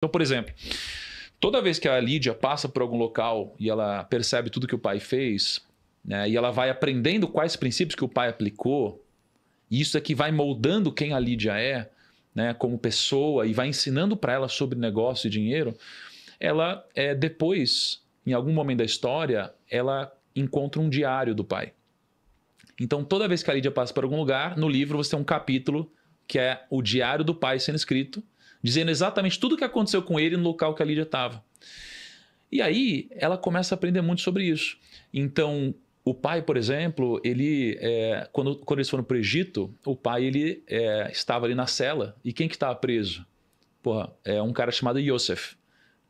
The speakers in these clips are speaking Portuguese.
Então, por exemplo, toda vez que a Lídia passa por algum local e ela percebe tudo que o pai fez, né, e ela vai aprendendo quais princípios que o pai aplicou, e isso é que vai moldando quem a Lídia é, né, como pessoa, e vai ensinando para ela sobre negócio e dinheiro, ela depois, em algum momento da história, ela encontra um diário do pai. Então, toda vez que a Lídia passa por algum lugar, no livro você tem um capítulo que é o diário do pai sendo escrito, dizendo exatamente tudo o que aconteceu com ele no local que a Lídia estava. E aí, ela começa a aprender muito sobre isso. Então, o pai, por exemplo, ele, quando eles foram para o Egito, o pai ele, estava ali na cela. E quem que estava preso? Porra, é um cara chamado Yosef.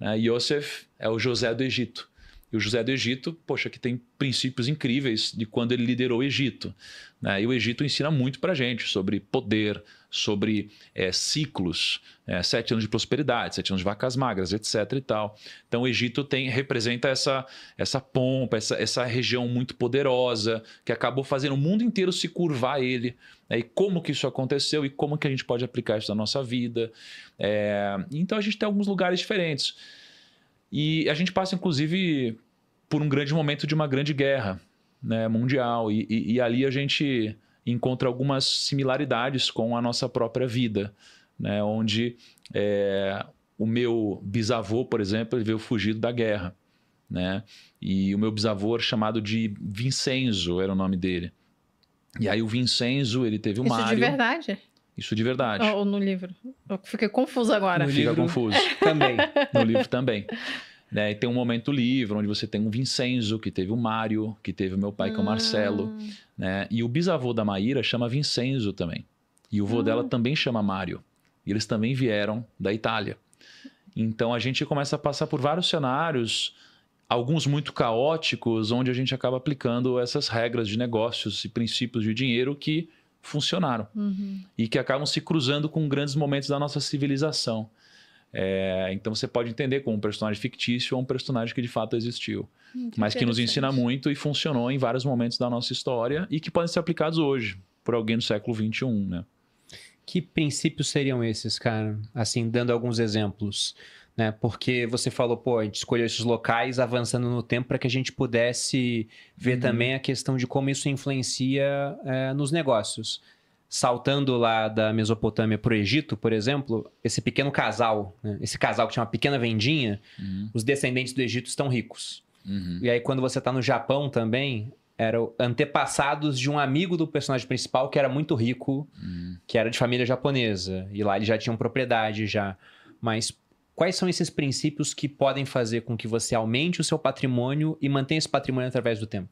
Né? Yosef é o José do Egito. E o José do Egito, poxa, que tem princípios incríveis de quando ele liderou o Egito. Né? E o Egito ensina muito pra gente sobre poder, sobre ciclos, 7 anos de prosperidade, 7 anos de vacas magras, etc. e tal. Então o Egito representa essa pompa, essa região muito poderosa, que acabou fazendo o mundo inteiro se curvar a ele. Né? E como que isso aconteceu e como que a gente pode aplicar isso na nossa vida. Então a gente tem alguns lugares diferentes. E a gente passa, inclusive, por um grande momento de uma grande guerra, né, mundial. E ali a gente encontra algumas similaridades com a nossa própria vida, né, onde o meu bisavô, por exemplo, ele veio fugido da guerra. Né, e o meu bisavô era chamado de Vincenzo, era o nome dele. E aí o Vincenzo, ele teve o Mário. Isso de verdade? Isso de verdade. Ou no livro? Eu fiquei confuso agora. No livro confuso. Também. No livro também. Né? E tem um momento do livro onde você tem um Vincenzo, que teve o Mário, que teve o meu pai, que é o Marcelo. Né? E o bisavô da Maíra chama Vincenzo também. E o vô dela também chama Mário. E eles também vieram da Itália. Então a gente começa a passar por vários cenários, alguns muito caóticos, onde a gente acaba aplicando essas regras de negócios e princípios de dinheiro que funcionaram. E que acabam se cruzando com grandes momentos da nossa civilização. Então você pode entender como um personagem fictício ou um personagem que de fato existiu. Mas que nos ensina muito e funcionou em vários momentos da nossa história e que podem ser aplicados hoje por alguém no século XXI, né? Que princípios seriam esses, cara? Assim, dando alguns exemplos, né? Porque você falou, pô, a gente escolheu esses locais avançando no tempo para que a gente pudesse ver também a questão de como isso influencia nos negócios. Saltando lá da Mesopotâmia para o Egito, por exemplo, esse pequeno casal, né? Esse casal que tinha uma pequena vendinha, os descendentes do Egito estão ricos. E aí quando você está no Japão também, eram antepassados de um amigo do personagem principal que era muito rico, que era de família japonesa. E lá eles já tinham propriedade já. Mas quais são esses princípios que podem fazer com que você aumente o seu patrimônio e mantenha esse patrimônio através do tempo?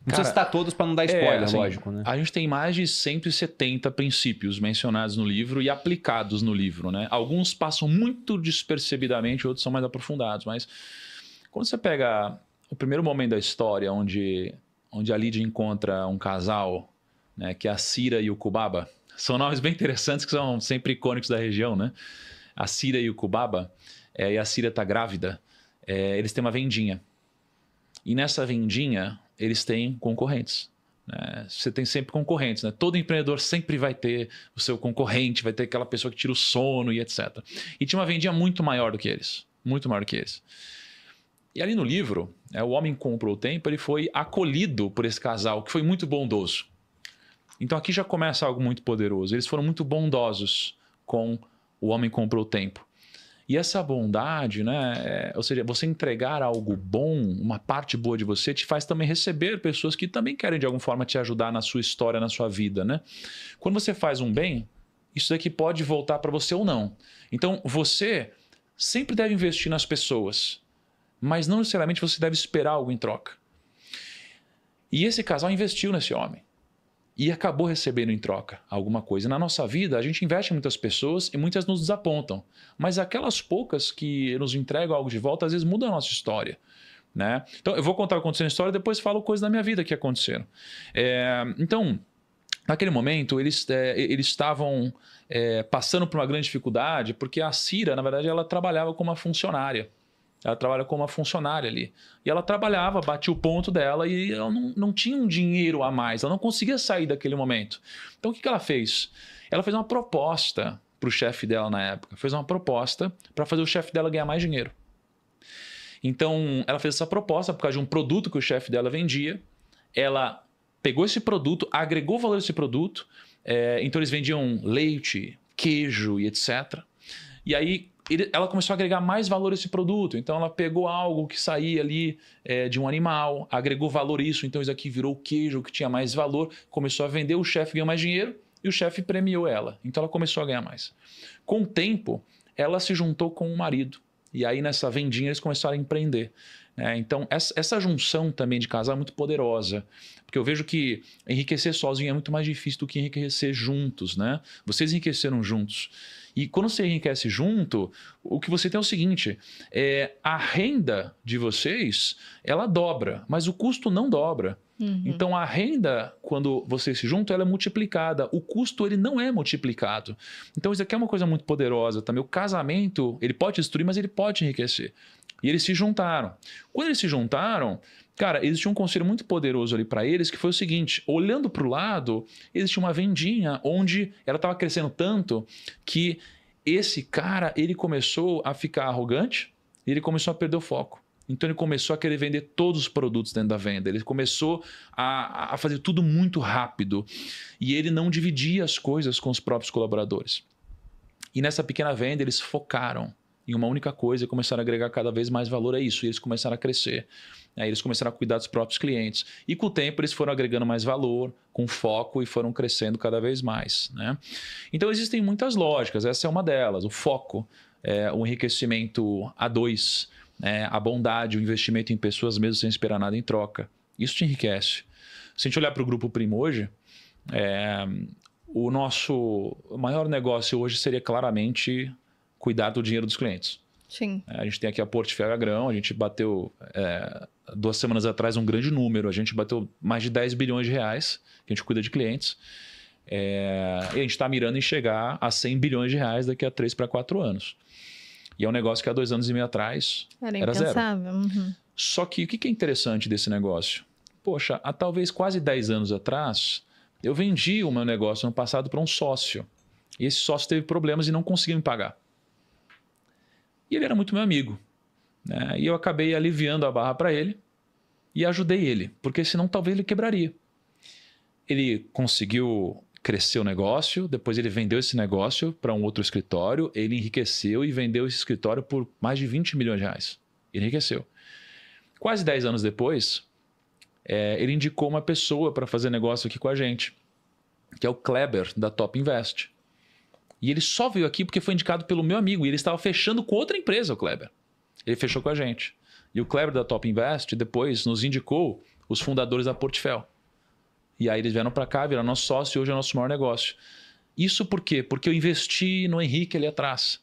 Não precisa citar todos para não dar spoiler, assim, lógico, né? A gente tem mais de 170 princípios mencionados no livro e aplicados no livro, né? Alguns passam muito despercebidamente, outros são mais aprofundados. Mas quando você pega o primeiro momento da história, onde a Lídia encontra um casal, né, que é a Cira e o Cubaba, são nomes bem interessantes que são sempre icônicos da região, né? A Cira e o Cubaba, e a Cira está grávida, eles têm uma vendinha. E nessa vendinha, eles têm concorrentes. Né? Você tem sempre concorrentes. Né? Todo empreendedor sempre vai ter o seu concorrente, vai ter aquela pessoa que tira o sono e etc. E tinha uma vendinha muito maior do que eles. Muito maior do que eles. E ali no livro, o homem comprou o tempo, ele foi acolhido por esse casal, que foi muito bondoso. Então aqui já começa algo muito poderoso. Eles foram muito bondosos com o homem comprou o tempo. E essa bondade, né, ou seja, você entregar algo bom, uma parte boa de você, te faz também receber pessoas que também querem de alguma forma te ajudar na sua história, na sua vida, né? Quando você faz um bem, isso daqui pode voltar para você ou não. Então, você sempre deve investir nas pessoas, mas não necessariamente você deve esperar algo em troca. E esse casal investiu nesse homem. E acabou recebendo em troca alguma coisa. Na nossa vida, a gente investe em muitas pessoas e muitas nos desapontam. Mas aquelas poucas que nos entregam algo de volta, às vezes mudam a nossa história. Né? Então, eu vou contar o que aconteceu na história e depois falo coisas da minha vida que aconteceram. Então, naquele momento, eles estavam passando por uma grande dificuldade, porque a Cira, na verdade, ela trabalhava como uma funcionária. Ela trabalha como uma funcionária ali. E ela trabalhava, batia o ponto dela e ela não tinha um dinheiro a mais. Ela não conseguia sair daquele momento. Então, o que ela fez? Ela fez uma proposta para o chefe dela na época? Fez uma proposta para fazer o chefe dela ganhar mais dinheiro. Então, ela fez essa proposta por causa de um produto que o chefe dela vendia. Ela pegou esse produto, agregou valor a esse produto. Então, eles vendiam leite, queijo e etc. E aí, ela começou a agregar mais valor a esse produto. Então, ela pegou algo que saía ali de um animal, agregou valor a isso. Então, isso aqui virou queijo que tinha mais valor. Começou a vender, o chefe ganhou mais dinheiro e o chefe premiou ela. Então, ela começou a ganhar mais. Com o tempo, ela se juntou com o marido. E aí, nessa vendinha, eles começaram a empreender. Então, essa junção também de casal é muito poderosa. Porque eu vejo que enriquecer sozinho é muito mais difícil do que enriquecer juntos, né? Vocês enriqueceram juntos. E quando você enriquece junto, o que você tem é o seguinte, a renda de vocês, ela dobra, mas o custo não dobra. Então, a renda, quando vocês se juntam, ela é multiplicada. O custo, ele não é multiplicado. Então, isso aqui é uma coisa muito poderosa também. O casamento, ele pode destruir, mas ele pode enriquecer. E eles se juntaram. Quando eles se juntaram, cara, existia um conselho muito poderoso ali para eles, que foi o seguinte, olhando para o lado, existia uma vendinha onde ela estava crescendo tanto que esse cara, ele começou a ficar arrogante e ele começou a perder o foco. Então, ele começou a querer vender todos os produtos dentro da venda. Ele começou a fazer tudo muito rápido. E ele não dividia as coisas com os próprios colaboradores. E nessa pequena venda, eles focaram em uma única coisa e começaram a agregar cada vez mais valor a isso. E eles começaram a crescer. Eles começaram a cuidar dos próprios clientes. E com o tempo, eles foram agregando mais valor, com foco, e foram crescendo cada vez mais, né? Então, existem muitas lógicas. Essa é uma delas. O foco, o enriquecimento a dois, a bondade, o investimento em pessoas mesmo sem esperar nada em troca. Isso te enriquece. Se a gente olhar para o Grupo Primo hoje, o nosso maior negócio hoje seria claramente cuidar do dinheiro dos clientes. Sim. A gente tem aqui a Portfólio Agrão, a gente bateu 2 semanas atrás um grande número, a gente bateu mais de 10 bilhões de reais, que a gente cuida de clientes, e a gente está mirando em chegar a 100 bilhões de reais daqui a 3 para 4 anos. E é um negócio que há 2 anos e meio atrás era zero. Só que o que é interessante desse negócio? Poxa, há talvez quase 10 anos atrás, eu vendi o meu negócio no passado para um sócio. E esse sócio teve problemas e não conseguiu me pagar. E ele era muito meu amigo, né? E eu acabei aliviando a barra para ele e ajudei ele, porque senão talvez ele quebraria. Ele conseguiu crescer o negócio, depois ele vendeu esse negócio para um outro escritório, ele enriqueceu e vendeu esse escritório por mais de 20 milhões de reais. Ele enriqueceu. Quase 10 anos depois, ele indicou uma pessoa para fazer negócio aqui com a gente, que é o Kleber, da Top Invest. E ele só veio aqui porque foi indicado pelo meu amigo. E ele estava fechando com outra empresa, o Kleber. Ele fechou com a gente. E o Kleber da Top Invest depois nos indicou os fundadores da Portfólio. E aí eles vieram para cá, viraram nosso sócio e hoje é o nosso maior negócio. Isso por quê? Porque eu investi no Henrique ali atrás.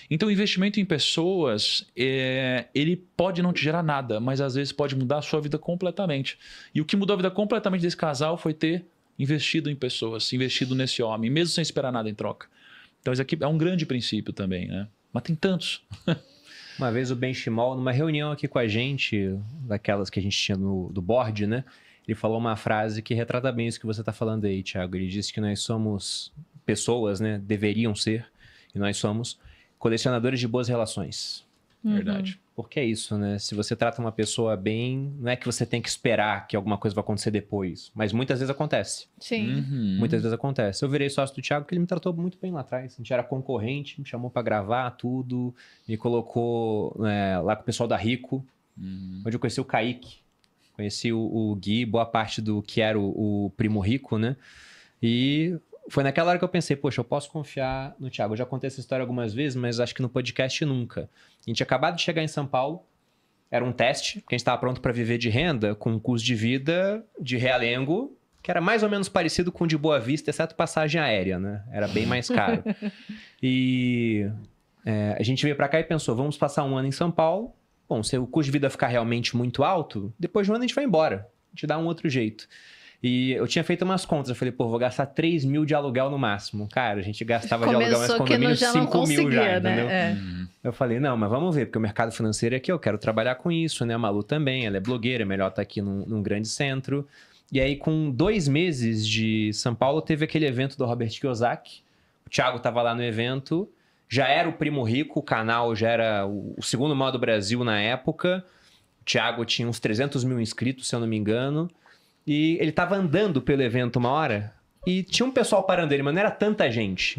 Então o investimento em pessoas, ele pode não te gerar nada, mas às vezes pode mudar a sua vida completamente. E o que mudou a vida completamente desse casal foi ter investido em pessoas, investido nesse homem, mesmo sem esperar nada em troca. Então, isso aqui é um grande princípio também, né? Mas tem tantos. Uma vez o Ben Shimol, numa reunião aqui com a gente, daquelas que a gente tinha do board, né? Ele falou uma frase que retrata bem isso que você está falando aí, Thiago. Ele disse que nós somos pessoas, né? Deveriam ser, e nós somos colecionadores de boas relações. Verdade. Porque é isso, né? Se você trata uma pessoa bem, não é que você tem que esperar que alguma coisa vai acontecer depois. Mas muitas vezes acontece. Sim. Muitas vezes acontece. Eu virei sócio do Thiago porque ele me tratou muito bem lá atrás. A gente era concorrente, me chamou pra gravar tudo. Me colocou lá com o pessoal da Rico. Onde eu conheci o Kaique. Conheci o Gui, boa parte do que era o Primo Rico, né? E foi naquela hora que eu pensei, poxa, eu posso confiar no Thiago. Eu já contei essa história algumas vezes, mas acho que no podcast nunca. A gente tinha acabado de chegar em São Paulo, era um teste, porque a gente estava pronto para viver de renda, com um custo de vida de Realengo, que era mais ou menos parecido com o de Boa Vista, exceto passagem aérea, né? Era bem mais caro. E a gente veio para cá e pensou, vamos passar um ano em São Paulo. Bom, se o custo de vida ficar realmente muito alto, depois de um ano a gente vai embora. A gente dá um outro jeito. E eu tinha feito umas contas, eu falei, pô, vou gastar 3 mil de aluguel no máximo. Cara, a gente gastava de aluguel nesse condomínio 5 mil já, entendeu? Eu falei, não, mas vamos ver, porque o mercado financeiro é aqui, eu quero trabalhar com isso, né? A Malu também, ela é blogueira, é melhor estar aqui num grande centro. E aí, com 2 meses de São Paulo, teve aquele evento do Robert Kiyosaki. O Thiago tava lá no evento, já era o Primo Rico, o canal já era o segundo maior do Brasil na época. O Thiago tinha uns 300 mil inscritos, se eu não me engano. E ele tava andando pelo evento uma hora e tinha um pessoal parando ele, mas não era tanta gente.